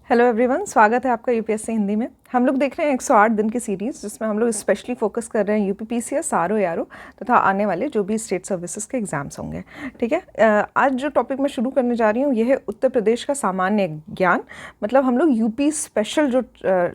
Hello everyone, स्वागत है आपका यूपीएससी हिंदी में। हम लोग देख रहे हैं 108 दिन की सीरीज़, जिसमें हम लोग स्पेशली फोकस कर रहे हैं यूपीपीसीएस, आरओ एआरओ तथा आने वाले जो भी स्टेट सर्विसेज के एग्जाम्स होंगे। ठीक है, आज जो टॉपिक मैं शुरू करने जा रही हूँ ये है उत्तर प्रदेश का सामान्य ज्ञान। मतलब हम लोग यूपी स्पेशल जो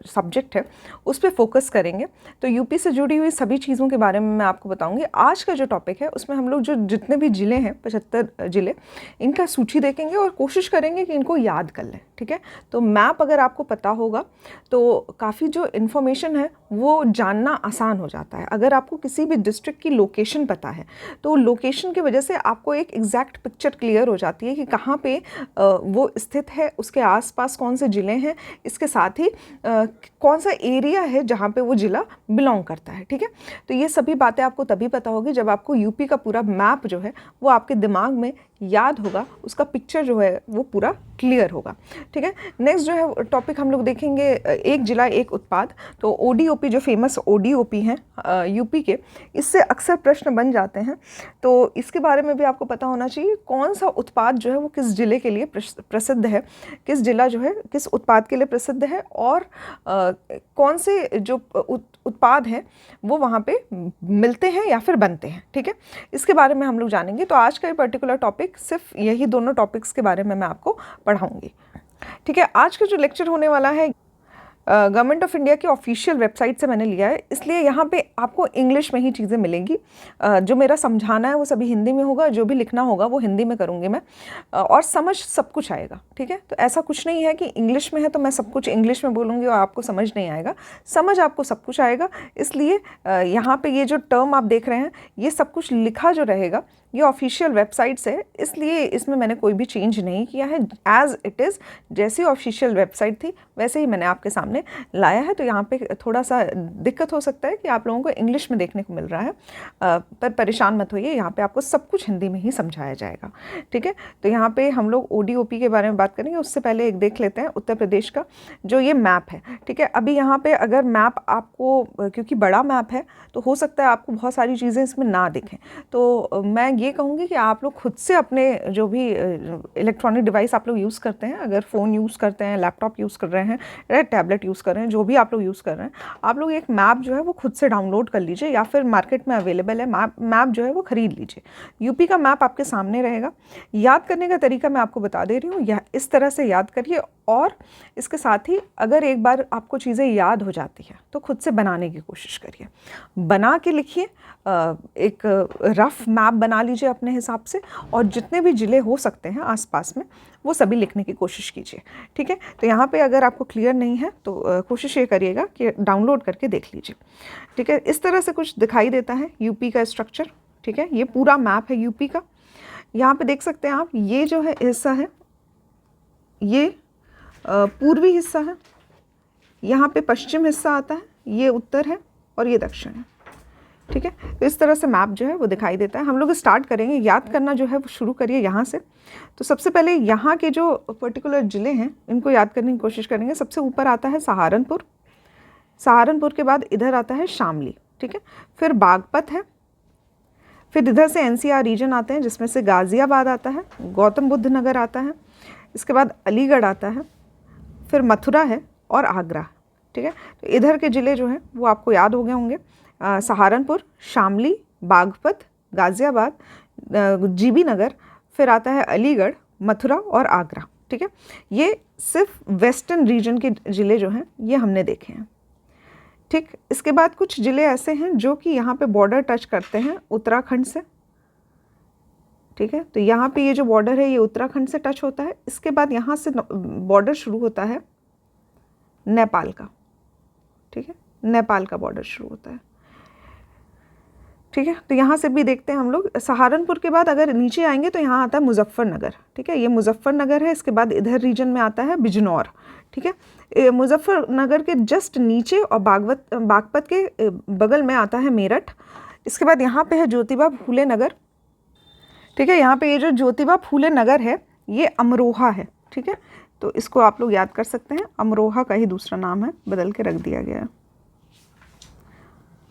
सब्जेक्ट है उस पर फोकस करेंगे। तो यूपी से जुड़ी हुई सभी चीज़ों के बारे में मैं आपको बताऊँगी। आज का जो टॉपिक है उसमें हम लोग जो जितने भी ज़िले हैं, 75 ज़िले, इनका सूची देखेंगे और कोशिश करेंगे कि इनको याद कर लें। ठीक है, तो मैप अगर आपको पता होगा तो काफ़ी जो इन्फॉर्मेशन है वो जानना आसान हो जाता है। अगर आपको किसी भी डिस्ट्रिक्ट की लोकेशन पता है तो लोकेशन की वजह से आपको एक एग्जैक्ट पिक्चर क्लियर हो जाती है कि कहाँ पे वो स्थित है, उसके आसपास कौन से ज़िले हैं, इसके साथ ही कौन सा एरिया है जहाँ पे वो ज़िला बिलोंग करता है। ठीक है, तो ये सभी बातें आपको तभी पता होगी जब आपको यूपी का पूरा मैप जो है वो आपके दिमाग में याद होगा, उसका पिक्चर जो है वो पूरा क्लियर होगा। ठीक है, नेक्स्ट जो है टॉपिक हम लोग देखेंगे एक जिला एक उत्पाद। तो ओडीओपी, जो फेमस ओडीओपी हैं यूपी के, इससे अक्सर प्रश्न बन जाते हैं। तो इसके बारे में भी आपको पता होना चाहिए कौन सा उत्पाद जो है वो किस जिले के लिए प्रसिद्ध है, किस जिला जो है किस उत्पाद के लिए प्रसिद्ध है, और कौन से जो उत्पाद हैं वो वहाँ पे मिलते हैं या फिर बनते हैं। ठीक है, इसके बारे में हम लोग जानेंगे। तो आज का ये पर्टिकुलर टॉपिक सिर्फ यही दोनों टॉपिक्स के बारे में मैं आपको पढ़ाऊंगी। ठीक है, आज का जो लेक्चर होने वाला है गवर्नमेंट ऑफ इंडिया की ऑफिशियल वेबसाइट से मैंने लिया है, इसलिए यहाँ पे आपको इंग्लिश में ही चीज़ें मिलेंगी। जो मेरा समझाना है वो सभी हिंदी में होगा, जो भी लिखना होगा वो हिंदी में करूँगी मैं, और समझ सब कुछ आएगा। ठीक है, तो ऐसा कुछ नहीं है कि इंग्लिश में है तो मैं सब कुछ इंग्लिश में बोलूँगी और आपको समझ नहीं आएगा। समझ आपको सब कुछ आएगा। इसलिए यहाँ पे ये जो टर्म आप देख रहे हैं ये सब कुछ लिखा जो रहेगा ये ऑफिशियल वेबसाइट से, इसलिए इसमें मैंने कोई भी चेंज नहीं किया है। एज़ इट इज़, जैसी ऑफिशियल वेबसाइट थी वैसे ही मैंने आपके सामने लाया है। तो यहाँ पे थोड़ा सा दिक्कत हो सकता है कि आप लोगों को इंग्लिश में देखने को मिल रहा है, पर परेशान मत होइए, यहाँ पे आपको सब कुछ हिंदी में ही समझाया जाएगा। ठीक है, तो यहाँ पे हम लोग ओडीओपी के बारे में बात करेंगे। उससे पहले एक देख लेते हैं उत्तर प्रदेश का जो ये मैप है। ठीक है, अभी यहाँ पे अगर मैप आपको, क्योंकि बड़ा मैप है तो हो सकता है आपको बहुत सारी चीज़ें इसमें ना दिखें, तो मैं ये कहूँगी कि आप लोग खुद से अपने जो भी इलेक्ट्रॉनिक डिवाइस आप लोग यूज़ करते हैं, अगर फ़ोन यूज़ करते हैं, लैपटॉप यूज़ कर रहे हैं, टैबलेट यूज़ कर रहे हैं, जो भी आप लोग यूज़ कर रहे हैं, आप लोग एक मैप जो है वो खुद से डाउनलोड कर लीजिए, या फिर मार्केट में अवेलेबल है मैप जो है वो ख़रीद लीजिए। यूपी का मैप आपके सामने रहेगा। याद करने का तरीका मैं आपको बता दे रही हूँ, या इस तरह से याद करिए, और इसके साथ ही अगर एक बार आपको चीज़ें याद हो जाती है तो खुद से बनाने की कोशिश करिए, बना के लिखिए, एक रफ मैप बना लीजिए अपने हिसाब से, और जितने भी ज़िले हो सकते हैं आसपास में वो सभी लिखने की कोशिश कीजिए। ठीक है, तो यहाँ पे अगर आपको क्लियर नहीं है तो कोशिश ये करिएगा कि डाउनलोड करके देख लीजिए। ठीक है, इस तरह से कुछ दिखाई देता है यूपी का स्ट्रक्चर। ठीक है, ये पूरा मैप है यूपी का। यहाँ पे देख सकते हैं आप, ये जो है हिस्सा है ये पूर्वी हिस्सा है, यहाँ पे पश्चिम हिस्सा आता है, ये उत्तर है और ये दक्षिण है। ठीक है, तो इस तरह से मैप जो है वो दिखाई देता है। हम लोग स्टार्ट करेंगे, याद करना जो है वो शुरू करिए यहाँ से। तो सबसे पहले यहाँ के जो पर्टिकुलर ज़िले हैं इनको याद करने की कोशिश करेंगे। सबसे ऊपर आता है सहारनपुर, सहारनपुर के बाद इधर आता है शामली। ठीक है, फिर बागपत है, फिर इधर से एनसीआर रीजन आते हैं जिसमें से गाज़ियाबाद आता है, गौतम बुद्ध नगर आता है, इसके बाद अलीगढ़ आता है, फिर मथुरा है और आगरा। ठीक है, तो इधर के ज़िले जो हैं वो आपको याद हो गए होंगे, सहारनपुर, शामली, बागपत, गाज़ियाबाद, जीबी नगर, फिर आता है अलीगढ़, मथुरा और आगरा। ठीक है, ये सिर्फ वेस्टर्न रीजन के ज़िले जो हैं ये हमने देखे हैं। ठीक, इसके बाद कुछ ज़िले ऐसे हैं जो कि यहाँ पे बॉर्डर टच करते हैं उत्तराखंड से। ठीक है, तो यहाँ पे ये जो बॉर्डर है ये उत्तराखंड से टच होता है। इसके बाद यहाँ से बॉर्डर शुरू होता है नेपाल का। ठीक है, नेपाल का बॉर्डर शुरू होता है। ठीक है, तो यहाँ से भी देखते हैं हम लोग। सहारनपुर के बाद अगर नीचे आएंगे तो यहाँ आता है मुजफ्फरनगर। ठीक है, ये मुजफ्फरनगर है। इसके बाद इधर रीजन में आता है बिजनौर। ठीक है, मुजफ्फरनगर के जस्ट नीचे और बागपत के बगल में आता है मेरठ। इसके बाद यहाँ पे है ज्योतिबा फूले नगर। ठीक है, यहाँ पे ये जो ज्योतिबा फूले नगर है ये अमरोहा है। ठीक है, तो इसको आप लोग याद कर सकते हैं, अमरोहा का ही दूसरा नाम है, बदल के रख दिया गया है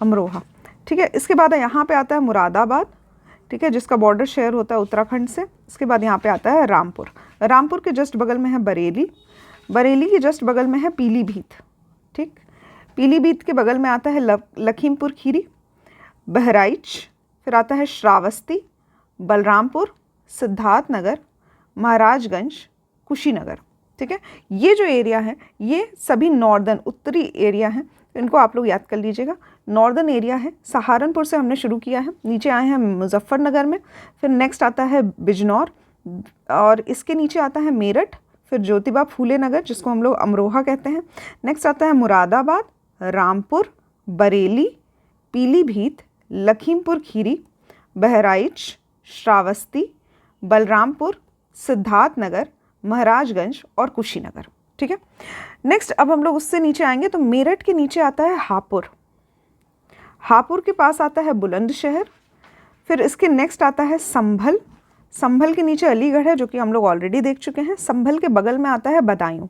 अमरोहा। ठीक है, इसके बाद यहाँ पे आता है मुरादाबाद। ठीक है, जिसका बॉर्डर शेयर होता है उत्तराखंड से। इसके बाद यहाँ पे आता है रामपुर। रामपुर के जस्ट बगल में है बरेली। बरेली के जस्ट बगल में है पीलीभीत, ठीक। पीलीभीत के बगल में आता है लखीमपुर खीरी, बहराइच, फिर आता है श्रावस्ती, बलरामपुर, सिद्धार्थनगर, महाराजगंज, कुशीनगर, ठीक है। ये जो एरिया है ये सभी नॉर्दर्न उत्तरी एरिया हैं, इनको आप लोग याद कर लीजिएगा। नॉर्दर्न एरिया है, सहारनपुर से हमने शुरू किया है, नीचे आए हैं मुजफ्फरनगर में, फिर नेक्स्ट आता है बिजनौर और इसके नीचे आता है मेरठ, फिर ज्योतिबा फूले नगर जिसको हम लोग अमरोहा कहते हैं, नेक्स्ट आता है मुरादाबाद, रामपुर, बरेली, पीलीभीत, लखीमपुर खीरी, बहराइच, श्रावस्ती, बलरामपुर, सिद्धार्थनगर, महाराजगंज और कुशीनगर, ठीक है। नेक्स्ट अब हम लोग उससे नीचे आएंगे तो मेरठ के नीचे आता है हापुड़, हापुड़ के पास आता है बुलंदशहर, फिर इसके नेक्स्ट आता है संभल, संभल के नीचे अलीगढ़ है जो कि हम लोग ऑलरेडी देख चुके हैं, संभल के बगल में आता है बदायूं,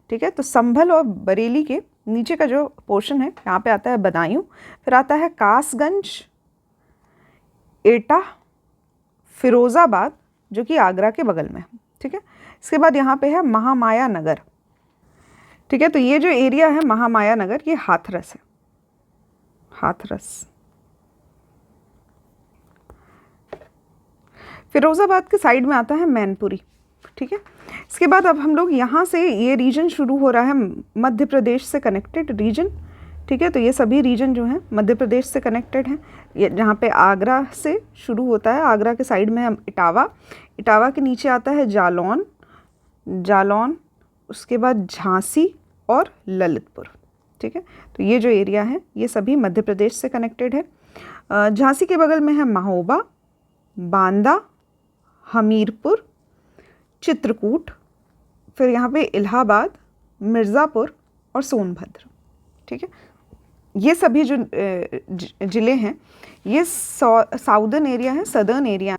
ठीक है। तो संभल और बरेली के नीचे का जो पोर्शन है यहाँ पे आता है बदायूं, फिर आता है कासगंज, एटा, फिरोज़ाबाद जो कि आगरा के बगल में है, ठीक है। इसके बाद यहाँ पे है महामाया नगर, ठीक है। तो ये जो एरिया है महामाया नगर ये हाथरस है, हाथरस। फिरोज़ाबाद के साइड में आता है मैनपुरी, ठीक है। इसके बाद अब हम लोग यहाँ से ये रीजन शुरू हो रहा है मध्य प्रदेश से कनेक्टेड रीजन, ठीक है। तो ये सभी रीजन जो हैं मध्य प्रदेश से कनेक्टेड हैं, ये जहाँ पे आगरा से शुरू होता है, आगरा के साइड में है इटावा, इटावा के नीचे आता है जालौन, जालौन, उसके बाद झांसी और ललितपुर, ठीक है। तो ये जो एरिया है ये सभी मध्य प्रदेश से कनेक्टेड है। झांसी के बगल में है महोबा, बांदा, हमीरपुर, चित्रकूट, फिर यहाँ पे इलाहाबाद, मिर्ज़ापुर और सोनभद्र, ठीक है। ये सभी जो ज़िले हैं ये साउदर्न एरिया है, सदर्न एरिया,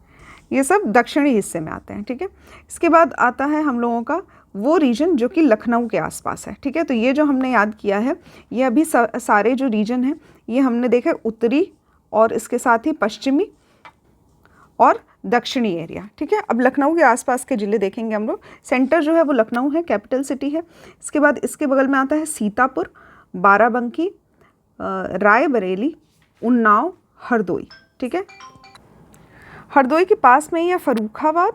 ये सब दक्षिणी हिस्से में आते हैं, ठीक है। इसके बाद आता है हम लोगों का वो रीजन जो कि लखनऊ के आसपास है, ठीक है। तो ये जो हमने याद किया है ये अभी सारे जो रीजन हैं ये हमने देखा उत्तरी और इसके साथ ही पश्चिमी और दक्षिणी एरिया, ठीक है। अब लखनऊ के आसपास के ज़िले देखेंगे हम लोग। सेंटर जो है वो लखनऊ है, कैपिटल सिटी है। इसके बाद इसके बगल में आता है सीतापुर, बाराबंकी, रायबरेली, उन्नाव, हरदोई, ठीक है। हरदोई के पास में ही है फर्रुखाबाद,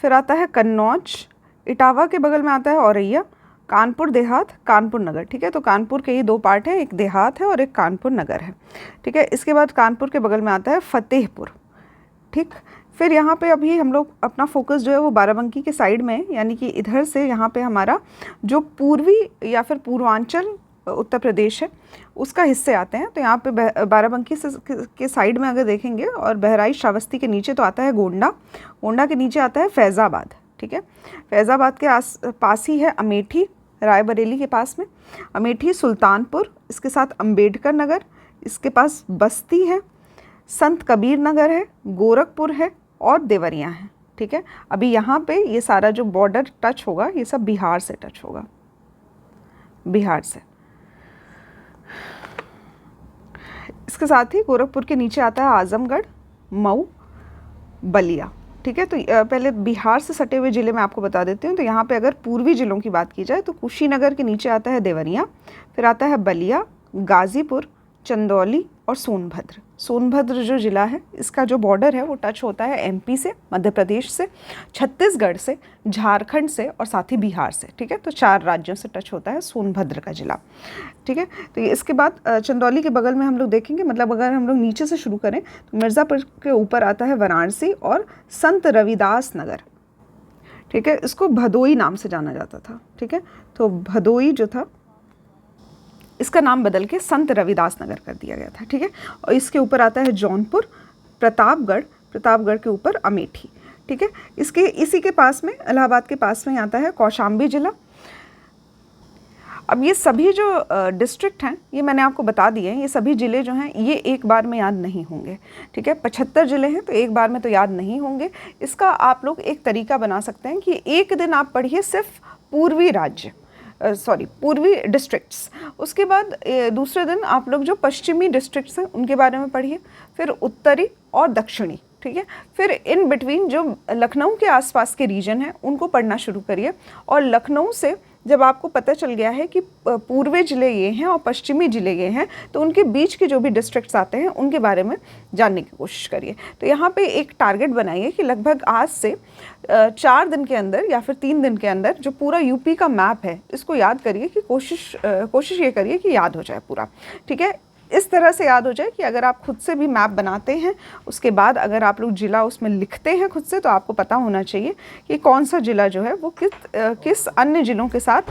फिर आता है कन्नौज, इटावा के बगल में आता है औरैया, कानपुर देहात, कानपुर नगर, ठीक है। तो कानपुर के ही दो पार्ट हैं, एक देहात है और एक कानपुर नगर है, ठीक है। इसके बाद कानपुर के बगल में आता है फतेहपुर, ठीक। फिर यहाँ पे अभी हम लोग अपना फोकस जो है वो बाराबंकी के साइड में है, यानी कि इधर से यहाँ पे हमारा जो पूर्वी या फिर पूर्वांचल उत्तर प्रदेश है उसका हिस्से आते हैं। तो यहाँ पे बाराबंकी से के साइड में अगर देखेंगे और बहराइच श्रावस्ती के नीचे तो आता है गोंडा, गोंडा के नीचे आता है फैज़ाबाद, ठीक है। फैज़ाबाद के पास ही है अमेठी, रायबरेली के पास में अमेठी, सुल्तानपुर, इसके साथ अंबेडकर नगर, इसके पास बस्ती है, संत कबीर नगर है, गोरखपुर है और देवरिया है, ठीक है। अभी यहाँ पे ये सारा जो बॉर्डर टच होगा ये सब बिहार से टच होगा, बिहार से। इसके साथ ही गोरखपुर के नीचे आता है आजमगढ़, मऊ, बलिया, ठीक है। तो पहले बिहार से सटे हुए ज़िले मैं आपको बता देती हूँ। तो यहाँ पे अगर पूर्वी ज़िलों की बात की जाए तो कुशीनगर के नीचे आता है देवरिया, फिर आता है बलिया, गाज़ीपुर, चंदौली और सोनभद्र। सोनभद्र जो ज़िला है इसका जो बॉर्डर है वो टच होता है एमपी से, मध्य प्रदेश से, छत्तीसगढ़ से, झारखंड से और साथ ही बिहार से, ठीक है। तो 4 राज्यों से टच होता है सोनभद्र का ज़िला, ठीक है। तो इसके बाद चंदौली के बगल में हम लोग देखेंगे, मतलब अगर हम लोग नीचे से शुरू करें तो मिर्ज़ापुर के ऊपर आता है वाराणसी और संत रविदास नगर, ठीक है। इसको भदोई नाम से जाना जाता था, ठीक है। तो भदोई जो था इसका नाम बदल के संत रविदास नगर कर दिया गया था, ठीक है। और इसके ऊपर आता है जौनपुर, प्रतापगढ़, प्रतापगढ़ के ऊपर अमेठी, ठीक है। इसी के पास में इलाहाबाद के पास में आता है कौशाम्बी जिला। अब ये सभी जो डिस्ट्रिक्ट हैं ये मैंने आपको बता दिए हैं, ये सभी ज़िले जो हैं ये एक बार में याद नहीं होंगे, ठीक है। 75 ज़िले हैं तो एक बार में तो याद नहीं होंगे। इसका आप लोग एक तरीका बना सकते हैं कि एक दिन आप पढ़िए सिर्फ पूर्वी राज्य, पूर्वी डिस्ट्रिक्ट्स, उसके बाद दूसरे दिन आप लोग जो पश्चिमी डिस्ट्रिक्ट्स हैं उनके बारे में पढ़िए, फिर उत्तरी और दक्षिणी, ठीक है। फिर इन बिटवीन जो लखनऊ के आसपास के रीजन हैं उनको पढ़ना शुरू करिए और लखनऊ से जब आपको पता चल गया है कि पूर्वी ज़िले ये हैं और पश्चिमी ज़िले ये हैं, तो उनके बीच के जो भी डिस्ट्रिक्ट्स आते हैं उनके बारे में जानने की कोशिश करिए। तो यहाँ पे एक टारगेट बनाइए कि लगभग आज से 4 दिन के अंदर या फिर 3 दिन के अंदर जो पूरा यूपी का मैप है इसको याद करिए कि कोशिश ये करिए कि याद हो जाए पूरा, ठीक है। इस तरह से याद हो जाए कि अगर आप खुद से भी मैप बनाते हैं, उसके बाद अगर आप लोग ज़िला उसमें लिखते हैं खुद से, तो आपको पता होना चाहिए कि कौन सा ज़िला जो है वो किस अन्य ज़िलों के साथ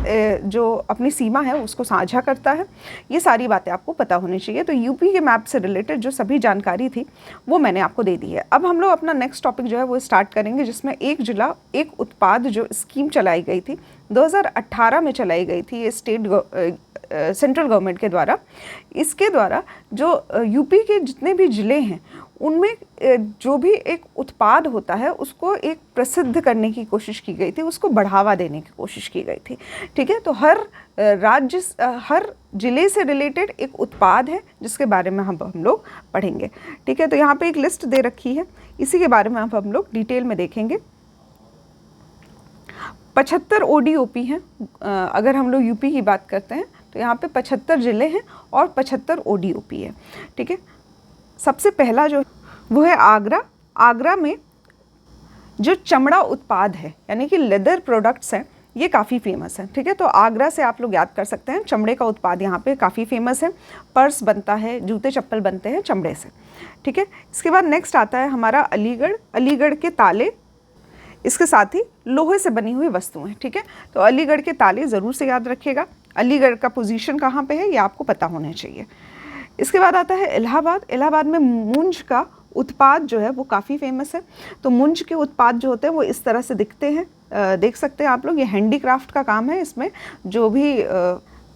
जो अपनी सीमा है उसको साझा करता है। ये सारी बातें आपको पता होनी चाहिए। तो यूपी के मैप से रिलेटेड जो सभी जानकारी थी वो मैंने आपको दे दी है। अब हम लोग अपना नेक्स्ट टॉपिक जो है वो स्टार्ट करेंगे, जिसमें एक ज़िला एक उत्पाद जो स्कीम चलाई गई थी 2018 में चलाई गई थी, ये सेंट्रल गवर्नमेंट के द्वारा। इसके द्वारा जो यूपी के जितने भी ज़िले हैं उनमें जो भी एक उत्पाद होता है उसको एक प्रसिद्ध करने की कोशिश की गई थी, उसको बढ़ावा देने की कोशिश की गई थी, ठीक है। तो हर ज़िले से रिलेटेड एक उत्पाद है जिसके बारे में हम लोग पढ़ेंगे, ठीक है। तो यहाँ पे एक लिस्ट दे रखी है, इसी के बारे में हम लोग डिटेल में देखेंगे। 75 ODOP हैं। अगर हम लोग यूपी की बात करते हैं तो यहाँ पे 75 ज़िले हैं और 75 ODOP है, ठीक है। सबसे पहला जो वो है आगरा। आगरा में जो चमड़ा उत्पाद है यानी कि लेदर प्रोडक्ट्स हैं ये काफ़ी फेमस है, ठीक है। तो आगरा से आप लोग याद कर सकते हैं, चमड़े का उत्पाद यहाँ पे काफ़ी फेमस है। पर्स बनता है, जूते चप्पल बनते हैं चमड़े से, ठीक है। इसके बाद नेक्स्ट आता है हमारा अलीगढ़। अलीगढ़ के ताले, इसके साथ ही लोहे से बनी हुई वस्तुएं, ठीक है। तो अलीगढ़ के ताले ज़रूर से याद रखिएगा। अलीगढ़ का पोजीशन कहाँ पे है ये आपको पता होना चाहिए। इसके बाद आता है इलाहाबाद। इलाहाबाद में मूंज का उत्पाद जो है वो काफ़ी फेमस है। तो मूंज के उत्पाद जो होते हैं वो इस तरह से दिखते हैं, देख सकते हैं आप लोग। ये हैंडीक्राफ्ट का काम है, इसमें जो भी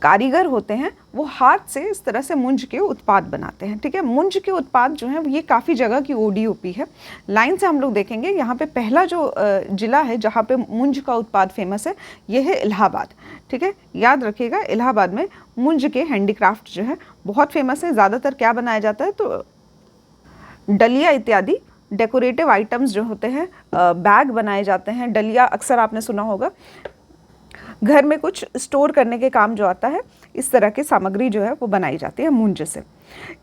कारीगर होते हैं वो हाथ से इस तरह से मूंज के उत्पाद बनाते हैं, ठीक है। मूंज के उत्पाद जो हैं ये काफ़ी जगह की ODOP है। लाइन से हम लोग देखेंगे, यहाँ पे पहला जो ज़िला है जहाँ पे मूंज का उत्पाद फेमस है ये है इलाहाबाद, ठीक है। याद रखिएगा, इलाहाबाद में मूंज के हैंडीक्राफ्ट जो है बहुत फेमस है। ज़्यादातर क्या बनाया जाता है तो डलिया इत्यादि डेकोरेटिव आइटम्स जो होते हैं, बैग बनाए जाते हैं। डलिया अक्सर आपने सुना होगा, घर में कुछ स्टोर करने के काम जो आता है, इस तरह की सामग्री जो है वो बनाई जाती है मूंज से।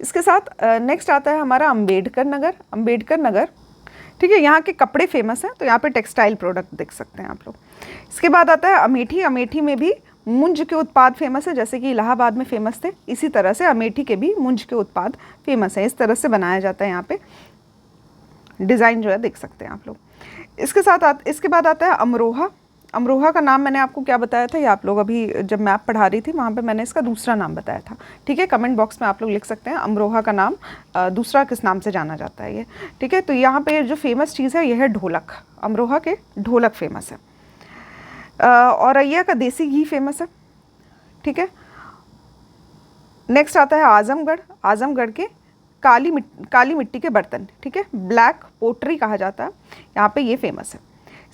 इसके साथ नेक्स्ट आता है हमारा अम्बेडकर नगर। अम्बेडकर नगर, ठीक है, यहाँ के कपड़े फेमस हैं, तो यहाँ पे टेक्सटाइल प्रोडक्ट देख सकते हैं आप लोग। इसके बाद आता है अमेठी। अमेठी में भी मूंज के उत्पाद फेमस है, जैसे कि इलाहाबाद में फेमस थे, इसी तरह से अमेठी के भी मूंज के उत्पाद फेमस है। इस तरह से बनाया जाता है, यहाँ पे डिज़ाइन जो है देख सकते हैं आप लोग। इसके बाद आता है अमरोहा। अमरोहा का नाम मैंने आपको क्या बताया था, ये आप लोग अभी जब मैप पढ़ा रही थी वहाँ पे मैंने इसका दूसरा नाम बताया था, ठीक है। कमेंट बॉक्स में आप लोग लिख सकते हैं अमरोहा का नाम दूसरा किस नाम से जाना जाता है ये, ठीक है। तो यहाँ पे जो फेमस चीज़ है ये है ढोलक। अमरोहा के ढोलक फेमस है। औरैया का देसी घी फेमस है, ठीक है। नेक्स्ट आता है आजमगढ़। आजमगढ़ के काली मिट्टी के बर्तन, ठीक है, ब्लैक पोट्री कहा जाता है, यहाँ पे ये फेमस है।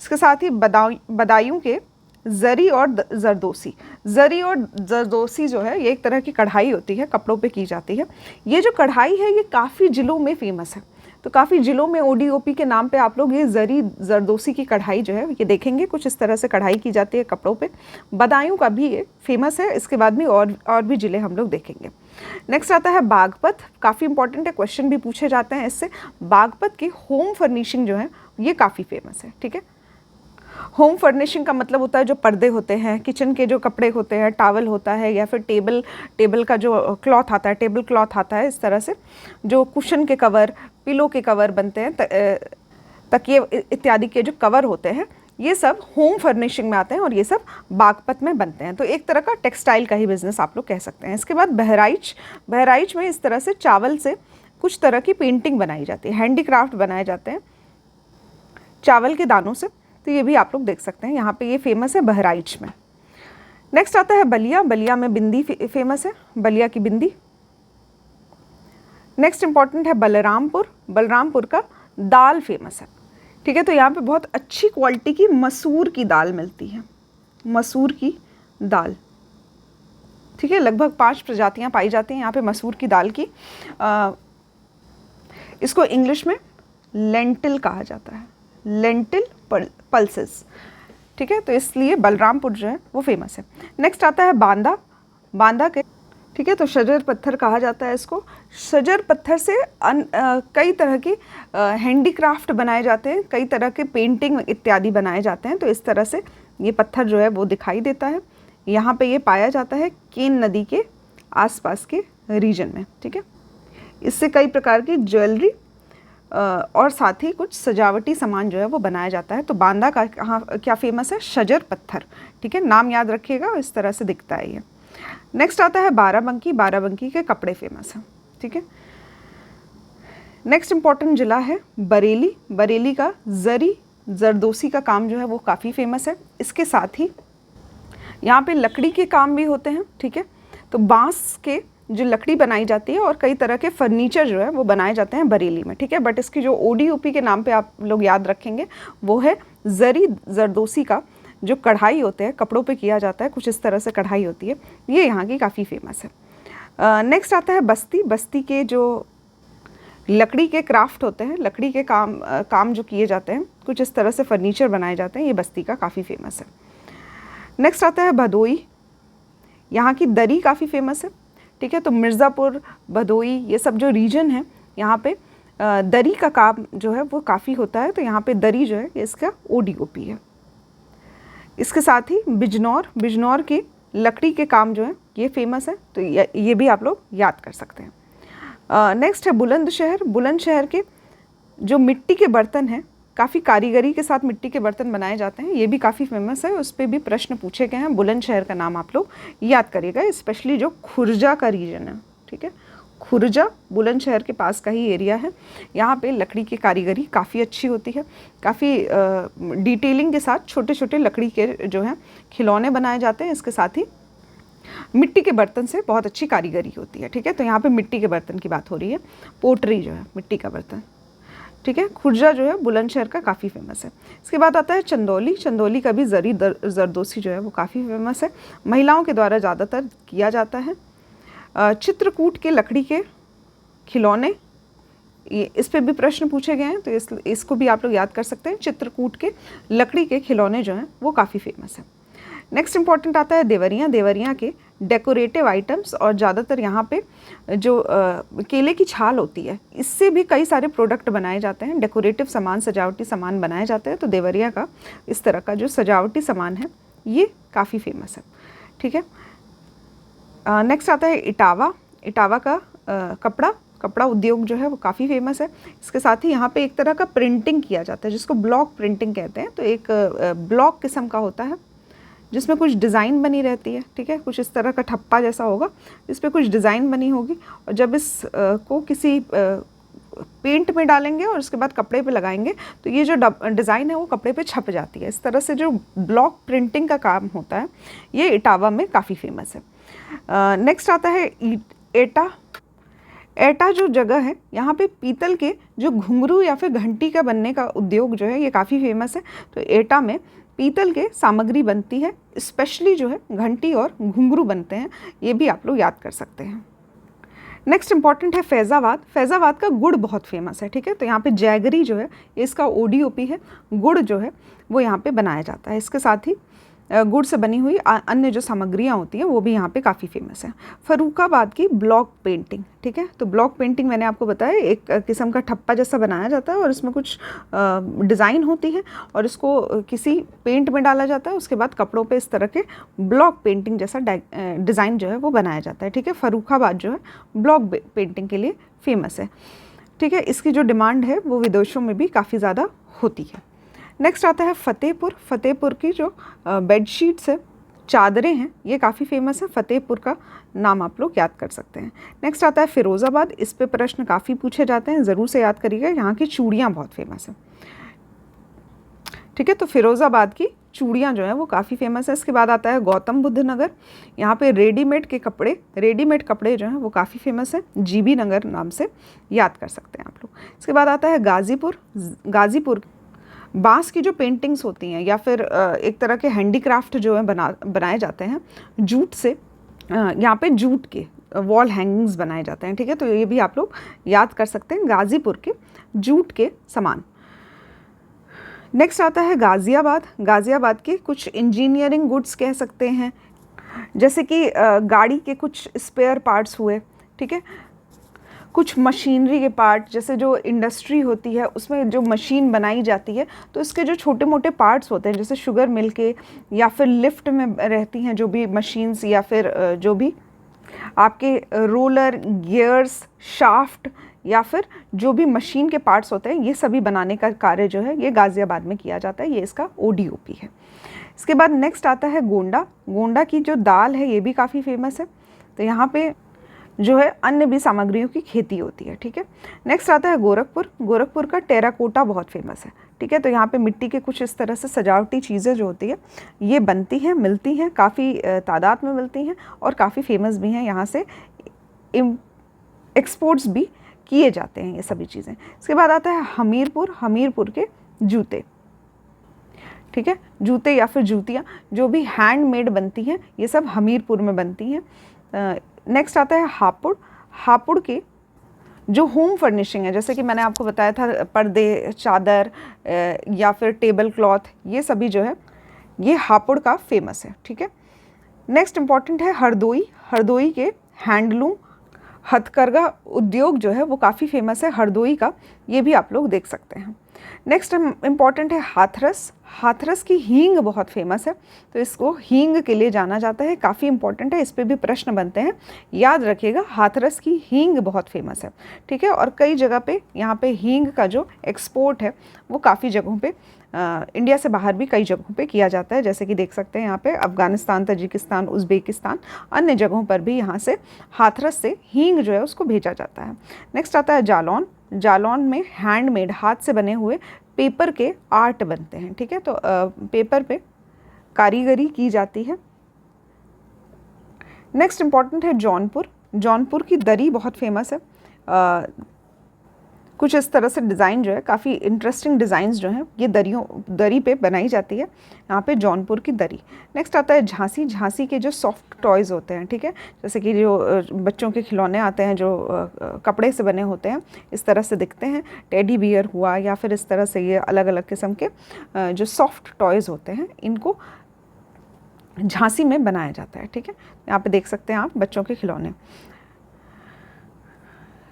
इसके साथ ही बदायूं के जरी और जरदोसी। जरी और जरदोसी जो है ये एक तरह की कढ़ाई होती है, कपड़ों पे की जाती है। ये जो कढ़ाई है ये काफ़ी ज़िलों में फेमस है, तो काफ़ी ज़िलों में ODOP के नाम पे आप लोग ये जरी जरदोसी की कढ़ाई जो है ये देखेंगे, कुछ इस तरह से कढ़ाई की जाती है कपड़ों पे। बदायूं का भी ये फेमस है। इसके बाद में और भी ज़िले हम लोग देखेंगे। नेक्स्ट आता है बागपत। काफ़ी इंपॉर्टेंट है, क्वेश्चन भी पूछे जाते हैं इससे। बागपत की होम फर्निशिंग जो है ये काफ़ी फेमस है, ठीक है। होम फर्निशिंग का मतलब होता है जो पर्दे होते हैं, किचन के जो कपड़े होते हैं, टावल होता है, या फिर टेबल का जो क्लॉथ आता है, टेबल क्लॉथ आता है, इस तरह से जो कुशन के कवर, पिलो के कवर बनते हैं, तकिए इत्यादि के जो कवर होते हैं, ये सब होम फर्निशिंग में आते हैं और ये सब बागपत में बनते हैं। तो एक तरह का टेक्सटाइल का ही बिजनेस आप लोग कह सकते हैं। इसके बाद बहराइच। बहराइच में इस तरह से चावल से कुछ तरह की पेंटिंग बनाई जाती है, हैंडीक्राफ्ट बनाए जाते हैं चावल के दानों से, तो ये भी आप लोग देख सकते हैं, यहाँ पे ये फेमस है बहराइच में। नेक्स्ट आता है बलिया। बलिया में बिंदी फेमस है, बलिया की बिंदी। नेक्स्ट इंपॉर्टेंट है बलरामपुर। बलरामपुर का दाल फेमस है, ठीक है। तो यहाँ पे बहुत अच्छी क्वालिटी की मसूर की दाल मिलती है, मसूर की दाल, ठीक है। लगभग 5 प्रजातियाँ पाई जाती हैं यहाँ पे मसूर की दाल की। इसको इंग्लिश में लेंटिल कहा जाता है, लेंटिल पल्सेस, ठीक है, तो इसलिए बलरामपुर जो है वो फेमस है। नेक्स्ट आता है बांदा। बांदा के, ठीक है, तो शजर पत्थर कहा जाता है इसको। शजर पत्थर से कई तरह की हैंडीक्राफ्ट बनाए जाते हैं, कई तरह के पेंटिंग इत्यादि बनाए जाते हैं। तो इस तरह से ये पत्थर जो है वो दिखाई देता है। यहाँ पे ये पाया जाता है केन नदी के आसपास के रीजन में, ठीक है। इससे कई प्रकार की ज्वेलरी और साथ ही कुछ सजावटी सामान जो है वो बनाया जाता है। तो बांदा का कहाँ क्या फेमस है? शजर पत्थर, ठीक है, नाम याद रखिएगा, इस तरह से दिखता है ये। नेक्स्ट आता है बाराबंकी। बाराबंकी के कपड़े फेमस हैं, ठीक है। नेक्स्ट इम्पॉर्टेंट जिला है बरेली। बरेली का जरी जरदोसी का काम जो है वो काफ़ी फेमस है। इसके साथ ही यहाँ पे लकड़ी के काम भी होते हैं, ठीक है। तो बांस के जो लकड़ी बनाई जाती है और कई तरह के फर्नीचर जो है वो बनाए जाते हैं बरेली में, ठीक है। बट इसकी जो ODOP के नाम पे आप लोग याद रखेंगे वो है जरी जरदोसी का जो कढ़ाई होते हैं, कपड़ों पे किया जाता है, कुछ इस तरह से कढ़ाई होती है, ये यहाँ की काफ़ी फेमस है। नेक्स्ट आता है बस्ती। बस्ती के जो लकड़ी के क्राफ्ट होते हैं, लकड़ी के काम जो किए जाते हैं, कुछ इस तरह से फर्नीचर बनाए जाते हैं, ये बस्ती का काफ़ी फेमस है। नेक्स्ट आता है भदोई। यहाँ की दरी काफ़ी फेमस है, ठीक है। तो मिर्ज़ापुर, भदोई, ये सब जो रीजन है यहाँ पे दरी का काम जो है वो काफ़ी होता है। तो यहाँ पे दरी जो है ये इसका ODOP है। इसके साथ ही बिजनौर। बिजनौर की लकड़ी के काम जो है ये फेमस है, तो ये भी आप लोग याद कर सकते हैं। नेक्स्ट है बुलंदशहर। बुलंदशहर के जो मिट्टी के बर्तन हैं, काफ़ी कारीगरी के साथ मिट्टी के बर्तन बनाए जाते हैं, ये भी काफ़ी फेमस है। उस पर भी प्रश्न पूछे गए हैं। बुलंदशहर का नाम आप लोग याद करिएगा, स्पेशली जो खुर्जा का रीजन है, ठीक है। खुर्जा बुलंदशहर के पास का ही एरिया है। यहाँ पे लकड़ी की कारीगरी काफ़ी अच्छी होती है, काफ़ी डिटेलिंग के साथ छोटे छोटे लकड़ी के जो हैं खिलौने बनाए जाते हैं। इसके साथ ही मिट्टी के बर्तन से बहुत अच्छी कारीगरी होती है, ठीक है। तो यहाँ पे मिट्टी के बर्तन की बात हो रही है, पोट्री जो है मिट्टी का बर्तन, ठीक है। खुर्जा जो है बुलंदशहर का काफ़ी फेमस है। इसके बाद आता है चंदौली। चंदौली का भी जरी जरदोसी जो है वो काफ़ी फेमस है, महिलाओं के द्वारा ज़्यादातर किया जाता है। चित्रकूट के लकड़ी के खिलौने, इस पे भी प्रश्न पूछे गए हैं, तो इसको भी आप लोग याद कर सकते हैं। चित्रकूट के लकड़ी के खिलौने जो हैं वो काफ़ी फेमस है। नेक्स्ट इंपॉर्टेंट आता है देवरिया। देवरिया के डेकोरेटिव आइटम्स, और ज़्यादातर यहाँ पे जो केले की छाल होती है, इससे भी कई सारे प्रोडक्ट बनाए जाते हैं, डेकोरेटिव सामान, सजावटी सामान बनाए जाते हैं। तो देवरिया का इस तरह का जो सजावटी सामान है ये काफ़ी फेमस है, ठीक है। नेक्स्ट आता है इटावा। इटावा का कपड़ा उद्योग जो है वो काफ़ी फेमस है। इसके साथ ही यहाँ पे एक तरह का प्रिंटिंग किया जाता है जिसको ब्लॉक प्रिंटिंग कहते हैं। तो एक ब्लॉक किस्म का होता है जिसमें कुछ डिज़ाइन बनी रहती है, ठीक है। कुछ इस तरह का ठप्पा जैसा होगा, इस पर कुछ डिज़ाइन बनी होगी, और जब इस को किसी पेंट में डालेंगे और उसके बाद कपड़े पे लगाएंगे तो ये जो डिज़ाइन है वो कपड़े पे छप जाती है। इस तरह से जो ब्लॉक प्रिंटिंग का काम होता है ये इटावा में काफ़ी फेमस है। नेक्स्ट आता है एटा। एटा जो जगह है यहाँ पे पीतल के जो घुंघरू या फिर घंटी का बनने का उद्योग जो है ये काफ़ी फेमस है। तो एटा में पीतल के सामग्री बनती है, स्पेशली जो है घंटी और घुंघरू बनते हैं, ये भी आप लोग याद कर सकते हैं। नेक्स्ट इंपॉर्टेंट है फैज़ाबाद। फैज़ाबाद का गुड़ बहुत फेमस है, ठीक है। तो यहाँ पे जैगरी जो है इसका ODOP है, गुड़ जो है वो यहाँ पे बनाया जाता है। इसके साथ ही गुड़ से बनी हुई अन्य जो सामग्रियाँ होती हैं वो भी यहाँ पे काफ़ी फेमस है। फर्रुखाबाद की ब्लॉक पेंटिंग, ठीक है। तो ब्लॉक पेंटिंग मैंने आपको बताया एक किस्म का ठप्पा जैसा बनाया जाता है और इसमें कुछ डिज़ाइन होती है और इसको किसी पेंट में डाला जाता है, उसके बाद कपड़ों पे इस तरह के ब्लॉक पेंटिंग जैसा डिज़ाइन जो है वो बनाया जाता है, ठीक है। फर्रुखाबाद जो है ब्लॉक पेंटिंग के लिए फेमस है, ठीक है। इसकी जो डिमांड है वो विदेशों में भी काफ़ी ज़्यादा होती है। नेक्स्ट आता है फतेहपुर। फतेहपुर की जो बेडशीट्स है, चादरें हैं, ये काफ़ी फेमस है। फतेहपुर का नाम आप लोग याद कर सकते हैं। नेक्स्ट आता है फ़िरोज़ाबाद। इस पे प्रश्न काफ़ी पूछे जाते हैं, ज़रूर से याद करिएगा। यहाँ की चूड़ियाँ बहुत फेमस हैं, ठीक है। तो फ़िरोज़ाबाद की चूड़ियाँ जो हैं वो काफ़ी फेमस है। इसके बाद आता है गौतम बुद्ध नगर। यहाँ पे रेडीमेड कपड़े जो हैं वो काफ़ी फेमस है, GB नगर नाम से याद कर सकते हैं आप लोग। इसके बाद आता है गाज़ीपुर। गाज़ीपुर बांस की जो पेंटिंग्स होती हैं या फिर एक तरह के हैंडीक्राफ्ट जो है बनाए जाते हैं जूट से, यहाँ पे जूट के वॉल हैंगिंग्स बनाए जाते हैं, ठीक है। तो ये भी आप लोग याद कर सकते हैं, गाज़ीपुर के जूट के सामान। नेक्स्ट आता है गाज़ियाबाद। गाज़ियाबाद के कुछ इंजीनियरिंग गुड्स कह सकते हैं, जैसे कि गाड़ी के कुछ स्पेयर पार्ट्स हुए, ठीक है, कुछ मशीनरी के पार्ट, जैसे जो इंडस्ट्री होती है उसमें जो मशीन बनाई जाती है तो इसके जो छोटे मोटे पार्ट्स होते हैं, जैसे शुगर मिल के या फिर लिफ्ट में रहती हैं जो भी मशीन्स, या फिर जो भी आपके रोलर, गियर्स, शाफ्ट, या फिर जो भी मशीन के पार्ट्स होते हैं, ये सभी बनाने का कार्य जो है ये गाज़ियाबाद में किया जाता है। ये इसका ODOP है। इसके बाद नेक्स्ट आता है गोंडा। गोंडा की जो दाल है ये भी काफ़ी फेमस है, तो यहाँ पे जो है अन्य भी सामग्रियों की खेती होती है, ठीक है। नेक्स्ट आता है गोरखपुर। गोरखपुर का टेराकोटा बहुत फेमस है, ठीक है, तो यहाँ पे मिट्टी के कुछ इस तरह से सजावटी चीज़ें जो होती है ये बनती हैं, मिलती हैं, काफ़ी तादाद में मिलती हैं और काफ़ी फेमस भी हैं। यहाँ से एक्सपोर्ट्स भी किए जाते हैं ये सभी चीज़ें। इसके बाद आता है हमीरपुर। हमीरपुर के जूते, ठीक है, जूते या फिर जूतियाँ जो भी हैंडमेड बनती हैं ये सब हमीरपुर में बनती हैं। नेक्स्ट आता है हापुड़। हापुड़ के जो होम फर्निशिंग है, जैसे कि मैंने आपको बताया था पर्दे, चादर या फिर टेबल क्लॉथ, ये सभी जो है ये हापुड़ का फेमस है, ठीक है। नेक्स्ट इम्पॉर्टेंट है हरदोई। हरदोई के हैंडलूम, हथकरघा उद्योग जो है वो काफ़ी फेमस है हरदोई का, ये भी आप लोग देख सकते हैं। नेक्स्ट इम्पॉर्टेंट है हाथरस। हाथरस की हींग बहुत फेमस है, तो इसको हींग के लिए जाना जाता है, काफ़ी इंपॉर्टेंट है, इस पर भी प्रश्न बनते हैं, याद रखिएगा। हाथरस की हींग बहुत फेमस है, ठीक है, और कई जगह पे यहाँ पे हींग का जो एक्सपोर्ट है वो काफ़ी जगहों पे इंडिया से बाहर भी कई जगहों पे किया जाता है, जैसे कि देख सकते हैं यहाँ पे अफ़गानिस्तान, तजिकिस्तान, उज़्बेकिस्तान, अन्य जगहों पर भी यहाँ से हाथरस से हींग जो है उसको भेजा जाता है। नेक्स्ट आता है जालौन। जालौन में हैंडमेड, हाथ से बने हुए पेपर के आर्ट बनते हैं, ठीक है, तो पेपर पे कारीगरी की जाती है। नेक्स्ट इम्पॉर्टेंट है जौनपुर। जौनपुर की दरी बहुत फेमस है, कुछ इस तरह से डिज़ाइन जो है, काफ़ी इंटरेस्टिंग डिज़ाइंस जो हैं ये दरी पे बनाई जाती है, यहाँ पे जौनपुर की दरी। नेक्स्ट आता है झांसी। झांसी के जो सॉफ्ट टॉयज़ होते हैं, ठीक है, जैसे कि जो बच्चों के खिलौने आते हैं जो कपड़े से बने होते हैं, इस तरह से दिखते हैं, टेडी बियर हुआ या फिर इस तरह से ये अलग अलग किस्म के जो सॉफ्ट टॉयज़ होते हैं इनको झांसी में बनाया जाता है, ठीक है, यहाँ पे देख सकते हैं आप बच्चों के खिलौने।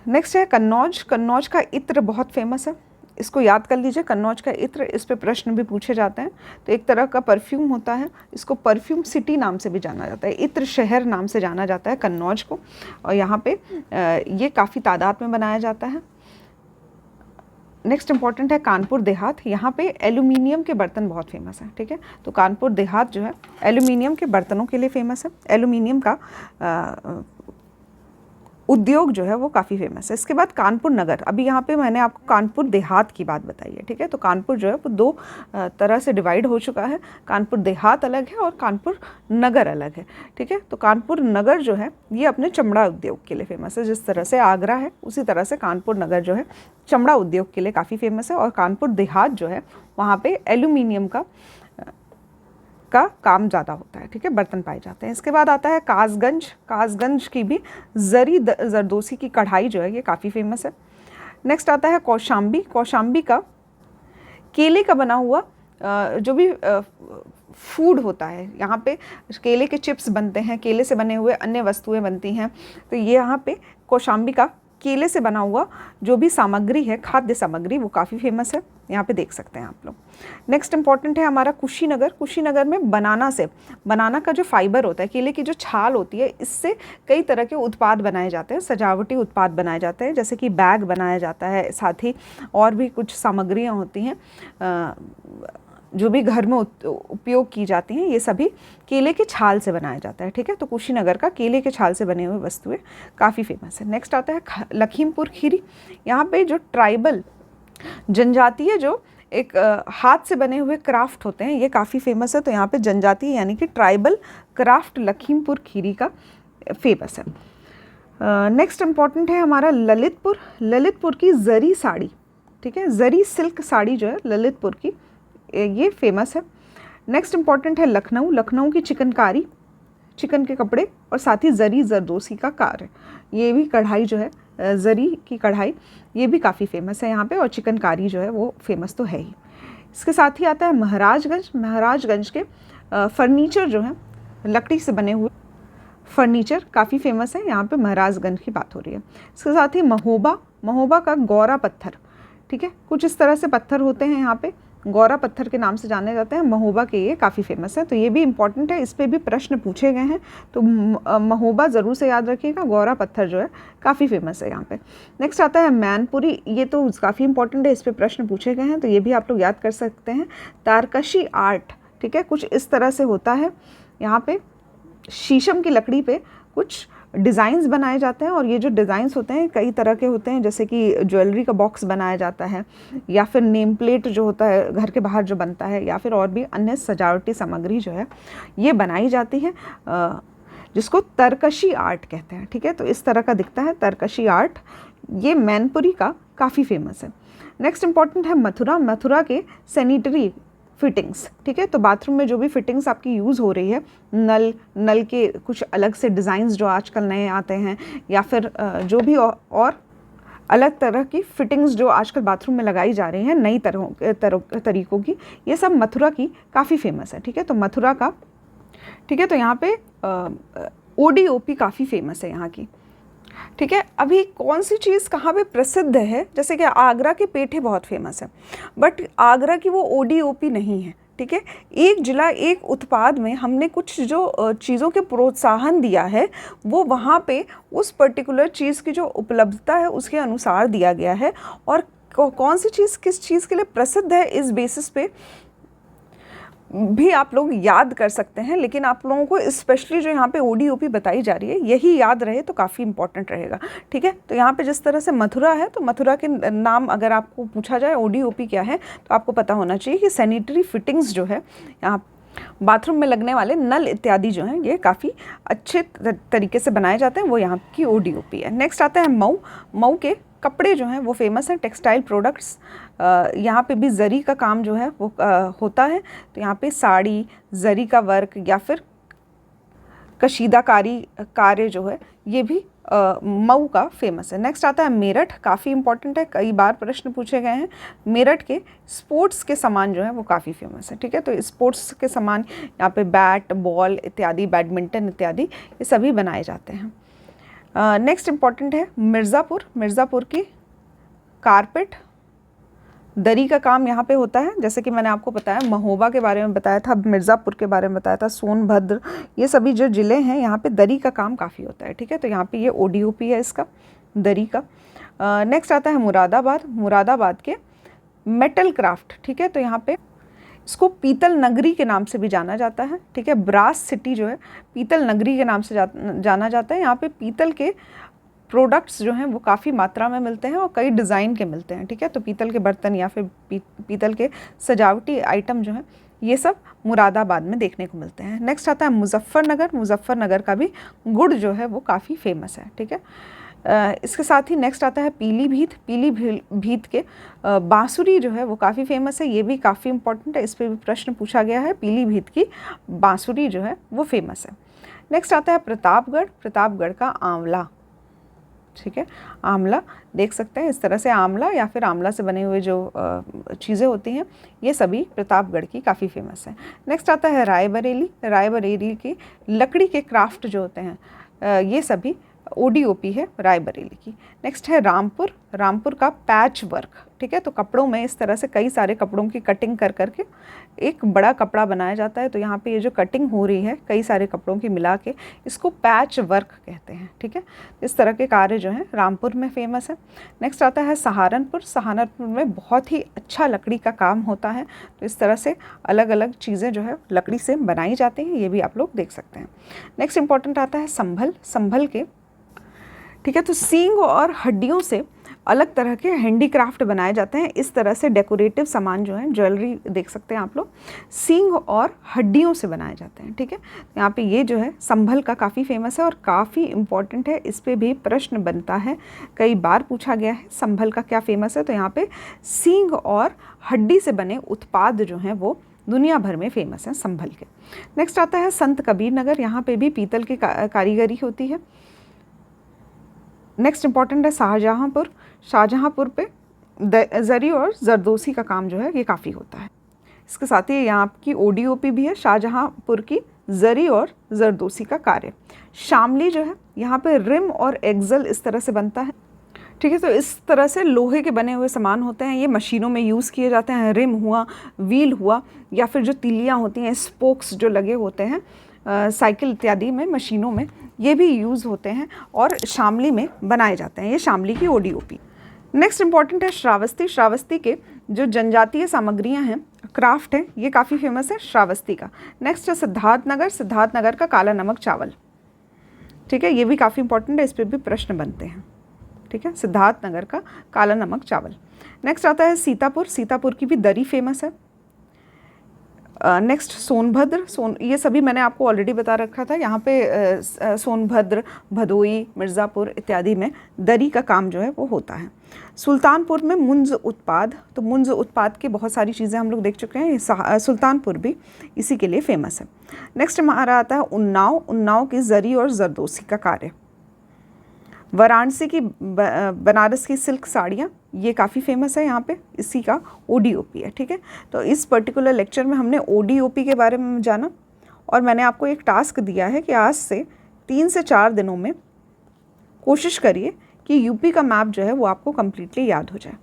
नेक्स्ट है कन्नौज। कन्नौज का इत्र बहुत फेमस है, इसको याद कर लीजिए, कन्नौज का इत्र, इस पे प्रश्न भी पूछे जाते हैं। तो एक तरह का परफ्यूम होता है, इसको परफ्यूम सिटी नाम से भी जाना जाता है, इत्र शहर नाम से जाना जाता है कन्नौज को, और यहाँ पे ये काफ़ी तादाद में बनाया जाता है। नेक्स्ट इम्पॉर्टेंट है कानपुर देहात। यहाँ पे एल्यूमिनियम के बर्तन बहुत फेमस हैं, ठीक है, तो कानपुर देहात जो है एल्यूमिनियम के बर्तनों के लिए फेमस है, एल्यूमिनियम का उद्योग जो है वो काफ़ी फेमस है। इसके बाद कानपुर नगर। अभी यहाँ पे मैंने आपको कानपुर देहात की बात बताई है, ठीक है, तो कानपुर जो है वो दो तरह से डिवाइड हो चुका है, कानपुर देहात अलग है और कानपुर नगर अलग है, ठीक है। तो कानपुर नगर जो है ये अपने चमड़ा उद्योग के लिए फेमस है, जिस तरह से आगरा है उसी तरह से कानपुर नगर जो है चमड़ा उद्योग के लिए काफ़ी फेमस है, और कानपुर देहात जो है वहाँ पर एल्यूमिनियम का काम ज़्यादा होता है, ठीक है, बर्तन पाए जाते हैं। इसके बाद आता है कासगंज। कासगंज की भी जरी जरदोसी की कढ़ाई जो है ये काफ़ी फेमस है। नेक्स्ट आता है कौशाम्बी। कौशाम्बी का केले का बना हुआ जो भी फूड होता है, यहाँ पे केले के चिप्स बनते हैं, केले से बने हुए अन्य वस्तुएं बनती हैं, तो ये यहाँ पे कौशाम्बी का केले से बना हुआ जो भी सामग्री है, खाद्य सामग्री, वो काफ़ी फेमस है, यहाँ पे देख सकते हैं आप लोग। नेक्स्ट इंपॉर्टेंट है हमारा कुशीनगर। कुशीनगर में बनाना का जो फाइबर होता है, केले की जो छाल होती है, इससे कई तरह के उत्पाद बनाए जाते हैं, सजावटी उत्पाद बनाए जाते हैं, जैसे कि बैग बनाया जाता है, साथ ही और भी कुछ सामग्रियाँ होती हैं जो भी घर में उपयोग की जाती हैं, ये सभी केले के छाल से बनाया जाता है, ठीक है, तो कुशीनगर का केले के छाल से बने हुए वस्तुएं काफ़ी फेमस है। नेक्स्ट आता है लखीमपुर खीरी। यहाँ पे जो ट्राइबल जनजातीय जो एक हाथ से बने हुए क्राफ्ट होते हैं, ये काफ़ी फेमस है, तो यहाँ पे जनजातीय यानी कि ट्राइबल क्राफ्ट लखीमपुर खीरी का फेमस है। नेक्स्ट इम्पॉर्टेंट है हमारा ललितपुर। ललितपुर की जरी साड़ी, ठीक है, जरी सिल्क साड़ी जो है ललितपुर की, ये फेमस है। नेक्स्ट इम्पॉर्टेंट है लखनऊ। लखनऊ की चिकनकारी, चिकन के कपड़े और साथ ही जरी जरदोसी का कार्य, ये भी कढ़ाई जो है जरी की कढ़ाई, ये भी काफ़ी फेमस है यहाँ पे, और चिकनकारी जो है वो फेमस तो है ही। इसके साथ ही आता है महाराजगंज। महाराजगंज के फर्नीचर जो है लकड़ी से बने हुए फर्नीचर काफ़ी फेमस है, यहाँ पे महाराजगंज की बात हो रही है। इसके साथ ही महोबा, महोबा का गौरा पत्थर, ठीक है, कुछ इस तरह से पत्थर होते हैं यहाँ पे, गौरा पत्थर के नाम से जाने जाते हैं, महोबा के ये काफ़ी फेमस है। तो ये भी इंपॉर्टेंट है, इस पर भी प्रश्न पूछे गए हैं, तो महोबा ज़रूर से याद रखिएगा, गौरा पत्थर जो है काफ़ी फेमस है यहाँ पे। नेक्स्ट आता है मैनपुरी, ये तो काफ़ी इंपॉर्टेंट है, इस पर प्रश्न पूछे गए हैं, तो ये भी आप लोग याद कर सकते हैं। तारकशी आर्ट, ठीक है, कुछ इस तरह से होता है, यहाँ पे शीशम की लकड़ी पे कुछ डिज़ाइंस बनाए जाते हैं, और ये जो डिज़ाइंस होते हैं कई तरह के होते हैं, जैसे कि ज्वेलरी का बॉक्स बनाया जाता है, या फिर नेम प्लेट जो होता है घर के बाहर जो बनता है, या फिर और भी अन्य सजावटी सामग्री जो है ये बनाई जाती है, जिसको तरकशी आर्ट कहते हैं, ठीक है। तो इस तरह का दिखता है तरकशी आर्ट, ये मैनपुरी का काफ़ी फेमस है। नेक्स्ट इंपॉर्टेंट है मथुरा, मथुरा के सैनिटरी फिटिंग्स, ठीक है, तो बाथरूम में जो भी फिटिंग्स आपकी यूज़ हो रही है, नल के कुछ अलग से डिज़ाइंस जो आजकल नए आते हैं, या फिर जो भी और अलग तरह की फिटिंग्स जो आजकल बाथरूम में लगाई जा रही हैं नई तरीक़ों की, ये सब मथुरा की काफ़ी फेमस है, ठीक है। तो मथुरा का, ठीक है, तो यहाँ पे ODOP काफ़ी फेमस है यहाँ की, ठीक है। अभी कौन सी चीज़ कहाँ पे प्रसिद्ध है, जैसे कि आगरा के पेठे बहुत फेमस है, बट आगरा की वो ODOP नहीं है, ठीक है। एक जिला एक उत्पाद में हमने कुछ जो चीज़ों के प्रोत्साहन दिया है, वो वहाँ पे उस पर्टिकुलर चीज़ की जो उपलब्धता है उसके अनुसार दिया गया है, और कौन सी चीज़ किस चीज़ के लिए प्रसिद्ध है इस बेसिस पे भी आप लोग याद कर सकते हैं। लेकिन आप लोगों को स्पेशली जो यहाँ पे ODOP बताई जा रही है यही याद रहे तो काफ़ी इंपॉर्टेंट रहेगा, ठीक है। तो यहाँ पे जिस तरह से मथुरा है, तो मथुरा के नाम अगर आपको पूछा जाए ODOP क्या है, तो आपको पता होना चाहिए कि सैनिटरी फिटिंग्स जो है यहाँ बाथरूम में लगने वाले नल इत्यादि जो हैं ये काफ़ी अच्छे तरीके से बनाए जाते हैं, वो यहाँ की ODOP है। नेक्स्ट आता है मऊ, मऊ के कपड़े जो हैं वो फेमस हैं, टेक्सटाइल प्रोडक्ट्स, यहाँ पे भी ज़री का काम जो है वो होता है, तो यहाँ पे साड़ी, ज़री का वर्क या फिर कशीदाकारी कार्य जो है ये भी मऊ का फेमस है। नेक्स्ट आता है मेरठ, काफ़ी इंपॉर्टेंट है, कई बार प्रश्न पूछे गए हैं। मेरठ के स्पोर्ट्स के सामान जो है वो काफ़ी फेमस है, ठीक है। तो स्पोर्ट्स के सामान यहाँ पे बैट, बॉल इत्यादि, बैडमिंटन इत्यादि ये सभी बनाए जाते हैं। नेक्स्ट इंपॉर्टेंट है मिर्ज़ापुर, मिर्ज़ापुर की कारपेट, दरी का काम यहाँ पे होता है, जैसे कि मैंने आपको बताया महोबा के बारे में बताया था, मिर्ज़ापुर के बारे में बताया था, सोनभद्र, ये सभी जो ज़िले हैं यहाँ पे दरी का काम काफ़ी होता है, ठीक है। तो यहाँ पे ये ODOP है इसका, दरी का। नेक्स्ट आता है मुरादाबाद, मुरादाबाद के मेटल क्राफ्ट, ठीक है, तो यहाँ पे इसको पीतल नगरी के नाम से भी जाना जाता है, ठीक है। ब्रास सिटी जो है पीतल नगरी के नाम से जाना जाता है। यहाँ पे पीतल के प्रोडक्ट्स जो हैं वो काफ़ी मात्रा में मिलते हैं और कई डिज़ाइन के मिलते हैं, ठीक है। तो पीतल के बर्तन या फिर पीतल के सजावटी आइटम जो हैं ये सब मुरादाबाद में देखने को मिलते हैं। नेक्स्ट आता है मुजफ्फ़रनगर, मुजफ्फ़रनगर का भी गुड़ जो है वो काफ़ी फेमस है, ठीक है। इसके साथ ही नेक्स्ट आता है पीलीभीत, पीलीभीत के बांसुरी जो है वो काफ़ी फेमस है, ये भी काफ़ी इंपॉर्टेंट है, इस पर भी प्रश्न पूछा गया है, पीलीभीत की बांसुरी जो है वो फेमस है। नेक्स्ट आता है प्रतापगढ़, प्रतापगढ़ का आंवला, ठीक है, आंवला देख सकते हैं इस तरह से, आंवला या फिर आंवला से बने हुए जो चीज़ें होती हैं ये सभी प्रतापगढ़ की काफ़ी फेमस है। नेक्स्ट आता है रायबरेली, रायबरेली की लकड़ी के क्राफ्ट जो होते हैं ये सभी ODOP है रायबरेली की। नेक्स्ट है रामपुर, रामपुर का पैच वर्क, ठीक है। तो कपड़ों में इस तरह से कई सारे कपड़ों की कटिंग कर करके एक बड़ा कपड़ा बनाया जाता है, तो यहाँ पे ये जो कटिंग हो रही है कई सारे कपड़ों की मिला के इसको पैच वर्क कहते हैं, ठीक है। इस तरह के कार्य जो हैं रामपुर में फेमस है। नेक्स्ट आता है सहारनपुर, सहारनपुर में बहुत ही अच्छा लकड़ी का काम होता है, तो इस तरह से अलग अलग चीज़ें जो है लकड़ी से बनाई जाती हैं, ये भी आप लोग देख सकते हैं। नेक्स्ट इंपॉर्टेंट आता है संभल, संभल के, ठीक है, तो सींग और हड्डियों से अलग तरह के हैंडीक्राफ्ट बनाए जाते हैं, इस तरह से डेकोरेटिव सामान जो है ज्वेलरी देख सकते हैं आप लोग, सींग और हड्डियों से बनाए जाते हैं, ठीक है। यहाँ पे ये जो है संभल का काफ़ी फेमस है और काफ़ी इम्पॉर्टेंट है, इस पे भी प्रश्न बनता है, कई बार पूछा गया है संभल का क्या फेमस है, तो यहाँ पे सींग और हड्डी से बने उत्पाद जो हैं वो दुनिया भर में फेमस हैं संभल के। नेक्स्ट आता है संत कबीर नगर, यहाँ पे भी पीतल की कारीगरी होती है। नेक्स्ट इंपॉर्टेंट है शाहजहाँपुर, शाहजहाँपुर पे ज़री और जरदोसी का काम जो है ये काफ़ी होता है। इसके साथ ही यहाँ आपकी ODOP भी है, शाहजहाँपुर की जरी और जरदोसी का कार्य। शामली जो है यहाँ पे रिम और एक्सल इस तरह से बनता है, ठीक है। तो इस तरह से लोहे के बने हुए सामान होते हैं, ये मशीनों में यूज़ किए जाते हैं। रिम हुआ, व्हील हुआ, या फिर जो तिलियाँ होती हैं, स्पोक्स जो लगे होते हैं साइकिल इत्यादि में, मशीनों में, ये भी यूज़ होते हैं और शामली में बनाए जाते हैं। ये शामली की ODOP। नेक्स्ट इंपॉर्टेंट है श्रावस्ती। श्रावस्ती के जो जनजातीय सामग्रियां हैं, क्राफ्ट है, ये काफ़ी फेमस है श्रावस्ती का। नेक्स्ट है सिद्धार्थनगर। सिद्धार्थनगर का काला नमक चावल, ठीक है, ये भी काफ़ी इंपॉर्टेंट है, इस पर भी प्रश्न बनते हैं, ठीक है। सिद्धार्थनगर का काला नमक चावल। नेक्स्ट आता है सीतापुर। सीतापुर की भी दरी फेमस है। नेक्स्ट सोनभद्र। ये सभी मैंने आपको ऑलरेडी बता रखा था। यहाँ पे सोनभद्र, भदोई, मिर्ज़ापुर इत्यादि में दरी का काम जो है वो होता है। सुल्तानपुर में मुंज उत्पाद। तो मुंज उत्पाद की बहुत सारी चीज़ें हम लोग देख चुके हैं, सुल्तानपुर भी इसी के लिए फेमस है। नेक्स्ट हमारा आता है उन्नाव। उन्नाव की जरी और जरदोसी का कार्य। वाराणसी की बनारस की सिल्क साड़ियाँ, ये काफ़ी फेमस है यहाँ पे, इसी का ODOP है, ठीक है। तो इस पर्टिकुलर लेक्चर में हमने ODOP के बारे में जाना और मैंने आपको एक टास्क दिया है कि आज से 3 से 4 दिनों में कोशिश करिए कि यूपी का मैप जो है वो आपको कम्प्लीटली याद हो जाए,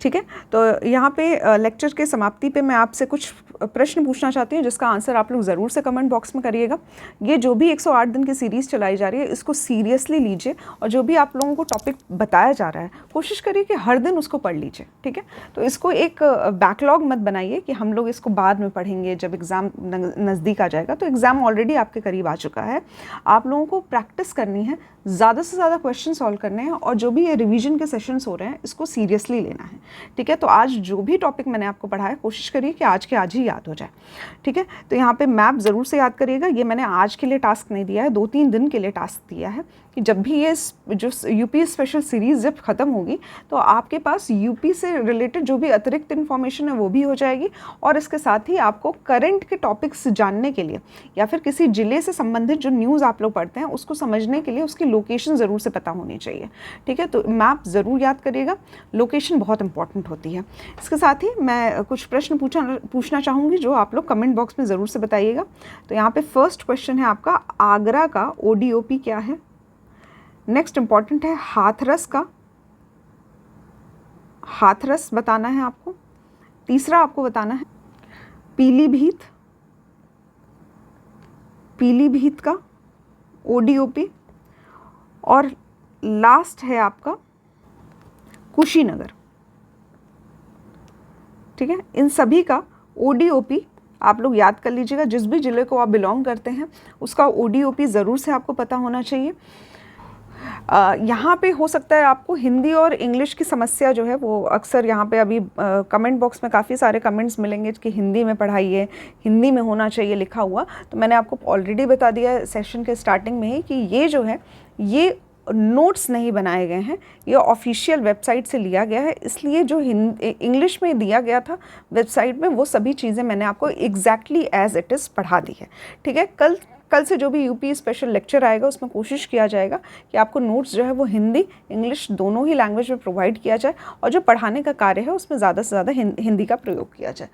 ठीक है। तो यहाँ पे लेक्चर के समाप्ति पे मैं आपसे कुछ प्रश्न पूछना चाहती हूँ, जिसका आंसर आप लोग ज़रूर से कमेंट बॉक्स में करिएगा। ये जो भी 108 दिन की सीरीज़ चलाई जा रही है, इसको सीरियसली लीजिए और जो भी आप लोगों को टॉपिक बताया जा रहा है, कोशिश करिए कि हर दिन उसको पढ़ लीजिए, ठीक है। तो इसको एक बैकलॉग मत बनाइए कि हम लोग इसको बाद में पढ़ेंगे जब एग्ज़ाम नज़दीक आ जाएगा। तो एग्ज़ाम ऑलरेडी आपके करीब आ चुका है, आप लोगों को प्रैक्टिस करनी है, ज़्यादा से ज़्यादा क्वेश्चन सॉल्व करने हैं और जो भी ये रिवीजन के सेशंस हो रहे हैं इसको सीरियसली लेना है, ठीक है। तो आज जो भी टॉपिक मैंने आपको पढ़ाया, कोशिश करिए कि आज के आज ही याद हो जाए, ठीक है। तो यहाँ पे मैप ज़रूर से याद करिएगा। ये मैंने आज के लिए टास्क नहीं दिया है, 2-3 दिन के लिए टास्क दिया है कि जब भी ये जो यूपी स्पेशल सीरीज़ जब ख़त्म होगी तो आपके पास यूपी से रिलेटेड जो भी अतिरिक्त इन्फॉर्मेशन है वो भी हो जाएगी और इसके साथ ही आपको करंट के टॉपिक्स जानने के लिए या फिर किसी ज़िले से संबंधित जो न्यूज़ आप लोग पढ़ते हैं उसको समझने के लिए उसकी लोकेशन ज़रूर से पता होनी चाहिए, ठीक है। तो मैप ज़रूर याद करिएगा, लोकेशन बहुत इंपॉर्टेंट होती है। इसके साथ ही मैं कुछ प्रश्न पूछना चाहूँगी जो आप लोग कमेंट बॉक्स में ज़रूर से बताइएगा। तो यहाँ पे फर्स्ट क्वेश्चन है आपका, आगरा का ODOP क्या है। नेक्स्ट इंपॉर्टेंट है हाथरस का, हाथरस बताना है आपको। तीसरा आपको बताना है पीलीभीत, पीलीभीत का ODOP। और लास्ट है आपका कुशीनगर, ठीक है। इन सभी का ODOP आप लोग याद कर लीजिएगा। जिस भी ज़िले को आप बिलोंग करते हैं उसका ODOP ज़रूर से आपको पता होना चाहिए। यहाँ पे हो सकता है आपको हिंदी और इंग्लिश की समस्या जो है वो अक्सर यहाँ पे अभी कमेंट बॉक्स में काफ़ी सारे कमेंट्स मिलेंगे कि हिंदी में पढ़ाइए, हिंदी में होना चाहिए लिखा हुआ। तो मैंने आपको ऑलरेडी बता दिया है सेशन के स्टार्टिंग में ही कि ये जो है ये नोट्स नहीं बनाए गए हैं, ये ऑफिशियल वेबसाइट से लिया गया है, इसलिए जो इंग्लिश में दिया गया था वेबसाइट में वो सभी चीज़ें मैंने आपको एग्जैक्टली एज इट इज़ पढ़ा दी है, ठीक है। कल से जो भी यूपी स्पेशल लेक्चर आएगा उसमें कोशिश किया जाएगा कि आपको नोट्स जो है वो हिंदी इंग्लिश दोनों ही लैंग्वेज में प्रोवाइड किया जाए और जो पढ़ाने का कार्य है उसमें ज़्यादा से ज़्यादा हिंदी का प्रयोग किया जाए,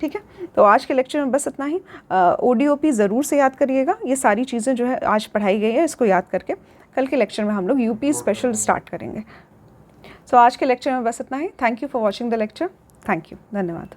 ठीक है। तो आज के लेक्चर में बस इतना ही। ODOP ज़रूर से याद करिएगा, ये सारी चीज़ें जो है आज पढ़ाई गई है इसको याद करके कल के लेक्चर में हम लोग यूपी स्पेशल स्टार्ट करेंगे। सो आज के लेक्चर में बस इतना ही। Thank you for watching the lecture. Thank you, धन्यवाद।